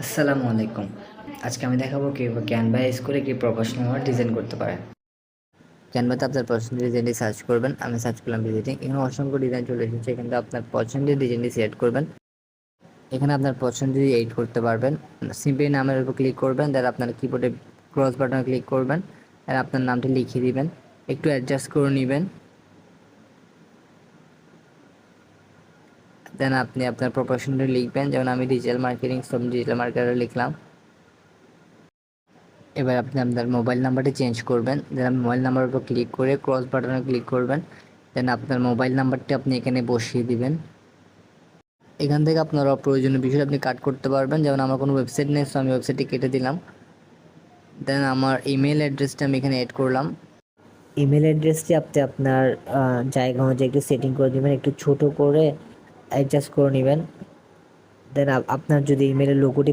আসসালামু আলাইকুম। আজকে আমি দেখাবো কীভাবে ক্যানভা ইউজ করে একটি প্রফেশনাল ডিজাইন করতে পারেন। ক্যানভাতে আপনার পছন্দের ডিজাইনটি সার্চ করবেন। আমি সার্চ করলাম ভিজিটিং। এখানে অসংখ্য ডিজাইন চলে এসেছে। এখান থেকে আপনার পছন্দের ডিজাইনটি সিলেক্ট করবেন। এখানে আপনার পছন্দের এডিট করতে পারবেন। সিম্পলি নামের উপর ক্লিক করবেন, দেন আপনার কিবোর্ডে ক্রস বাটনে ক্লিক করবেন, আর আপনার নামটি লিখিয়ে দিবেন, একটু অ্যাডজাস্ট করে নেবেন। দেন আপনি আপনার প্রফেশনটি লিখবেন, যেমন আমি ডিজিটাল মার্কেটিং ডিজিটাল মার্কেটার লিখলাম। এবার আপনি আপনার মোবাইল নাম্বারটি চেঞ্জ করবেন। দেন মোবাইল নাম্বারের উপর ক্লিক করে ক্রস বাটনে ক্লিক করবেন। দেন আপনার মোবাইল নাম্বারটি আপনি এখানে বসিয়ে দিবেন। এখান থেকে আপনার অপ্রয়োজনীয় বিষয় আপনি কাট করতে পারবেন। যেমন আমার কোনো ওয়েবসাইট নেই, সো আমি ওয়েবসাইটটি কেটে দিলাম। দেন আমার ইমেল অ্যাড্রেসটা আমি এখানে অ্যাড করলাম। ইমেল অ্যাড্রেসটি আপনি আপনার জায়গা অনুযায়ী একটু সেটিং করে দেবেন, একটু ছোট করে অ্যাডজাস্ট করে নেবেন। দেন আপনার যদি ইমেলের লোগোটি